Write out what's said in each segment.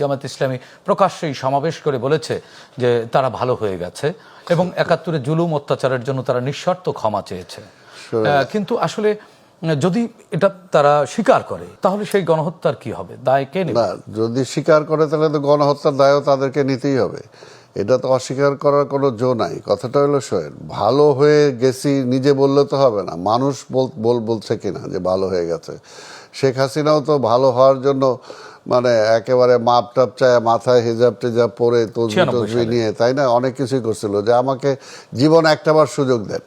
জামাত ইসলামী প্রকাশ্যেই সমাবেশ করে বলেছে যে তারা ভালো হয়ে গেছে এবং ৭১-এ জুলুম অত্যাচারের জন্য তারা নিঃশর্ত ক্ষমা চেয়েছে। কিন্তু আসলে যদি এটা তারা স্বীকার করে তাহলে সেই গণহত্যার কি হবে, দায় কে নেবে? না, যদি স্বীকার করে তাহলে তো গণহত্যার দায়ও তাদেরকে নিতেই হবে। এটা তো অস্বীকার করার কোনো জো নাই। কথাটা হলো শোয়েন, ভালো হয়ে গেছি নিজে বললে তো হবে না, মানুষ বলছে কিনা যে ভালো হয়ে গেছে। শেখ হাসিনাও তো ভালো হওয়ার জন্য মানে একেবারে মাপ টাপ চায়, মাথায় হিজাব টিজাব পরে তসবি নিয়ে, তাই না, অনেক কিছুই করছিল যে আমাকে জীবন একটাবার সুযোগ দেন।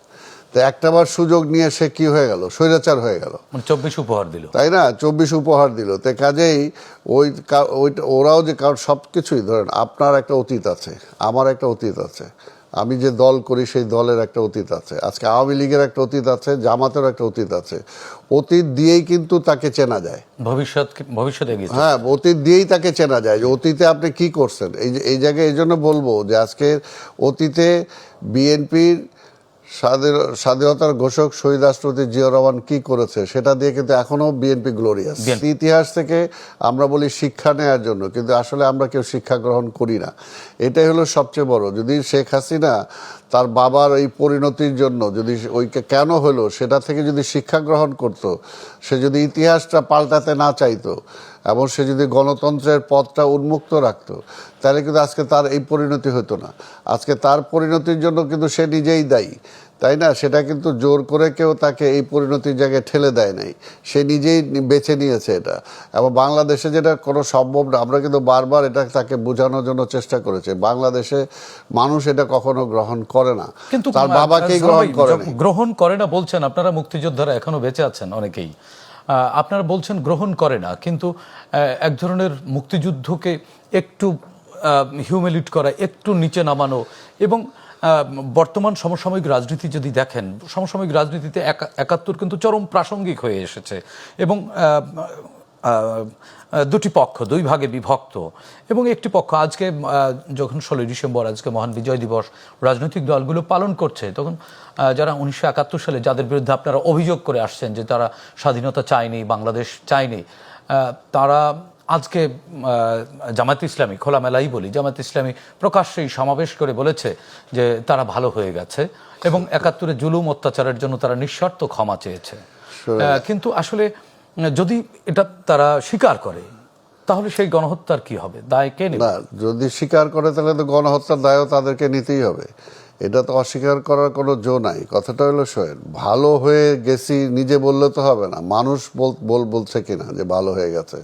তো একটাবার সুযোগ নিয়ে সে কি হয়ে গেল, স্বৈরাচার হয়ে গেল, ২৪ উপহার দিল, তাই না, ২৪ উপহার দিল। তো কাজেই ওরাও যে কারণ সব কিছুই ধরেন, আপনার একটা অতীত আছে, আমার একটা অতীত আছে, আমি যে দল করি সেই দলের একটা অতীত আছে, আজকে আওয়ামী লীগের একটা অতীত আছে, জামাতের একটা অতীত আছে। অতীত দিয়েই কিন্তু তাকে চেনা যায়, ভবিষ্যতে হ্যাঁ, অতীত দিয়েই তাকে চেনা যায় যে অতীতে আপনি কি করছেন। এই জায়গায় এই জন্য বলবো যে আজকে অতীতে বিএনপির স্বাধীনতার ঘোষক শহীদ রাষ্ট্রপতি জিয়াউর রহমান কি করেছে সেটা দিয়ে কিন্তু এখনো বিএনপি গ্লোরিয়াস। ইতিহাস থেকে আমরা বলি শিক্ষা নেওয়ার জন্য, কিন্তু আসলে আমরা কেউ শিক্ষা গ্রহণ করি না। এটাই হলো সবচেয়ে বড়। যদি শেখ হাসিনা তার বাবার এই পরিণতির জন্য যদি ওইকে কেন হলো সেটা থেকে যদি শিক্ষা গ্রহণ করত, সে যদি ইতিহাসটা পাল্টাতে না চাইতো এবং সে যদি গণতন্ত্রের পথটা উন্মুক্ত রাখতো, তাহলে কিন্তু আজকে তার এই পরিণতি হতো না। আজকে তার পরিণতির জন্য কিন্তু সে নিজেই দায়ী, তাই না? সেটা কিন্তু জোর করে কেউ তাকে এই পরিণতির জায়গায় ঠেলে দেয় নাই, সে নিজেই বেছে নিয়েছে এটা। এবং বাংলাদেশে যেটা কোনো সম্ভব না, আমরা কিন্তু বারবার এটা তাকে বোঝানোর জন্য চেষ্টা করেছে। বাংলাদেশে মানুষ এটা কখনো গ্রহণ করে না, কিন্তু তার বাবাকেই গ্রহণ করে না বলছেন আপনারা, মুক্তিযোদ্ধারা এখনো বেঁচে আছেন অনেকেই, আপনারা বলছেন গ্রহণ করে না, কিন্তু এক ধরনের মুক্তিযুদ্ধকে একটু হিউমিলিট করা, একটু নিচে নামানো এবং বর্তমান সমসাময়িক রাজনীতি যদি দেখেন, সমসাময়িক রাজনীতিতে ৭১ কিন্তু চরম প্রাসঙ্গিক হয়ে এসেছে এবং দুটি পক্ষ দুই ভাগে বিভক্ত। এবং একটি পক্ষ আজকে যখন ১৬ই ডিসেম্বর আজকে মহান বিজয় দিবস রাজনৈতিক দলগুলো পালন করছে, তখন যারা ১৯৭১ সালে যাদের বিরুদ্ধে আপনারা অভিযোগ করে আসছেন যে তারা স্বাধীনতা চায়নি, বাংলাদেশ চায়নি, তারা আজকে জামাত ইসলামী, খোলামেলাই বলি, জামাত ইসলামী প্রকাশ্যেই সমাবেশ করে বলেছে যে তারা ভালো হয়ে গেছে এবং ৭১-এ জুলুম অত্যাচারের জন্য তারা নিঃশর্ত ক্ষমা চেয়েছে। কিন্তু আসলে যদি এটা তারা স্বীকার করে তাহলে সেই গণহত্যার কি হবে, দায় কে নেবে? না, যদি স্বীকার করে তাহলে তো গণহত্যার দায়ও তাদেরকে নিতেই হবে। এটা তো অস্বীকার করার কোনো জো নাই। কথাটা হলো শোয়েন, ভালো হয়ে গেছি নিজে বললে তো হবে না, মানুষ বলছে কিনা যে ভালো হয়ে গেছে।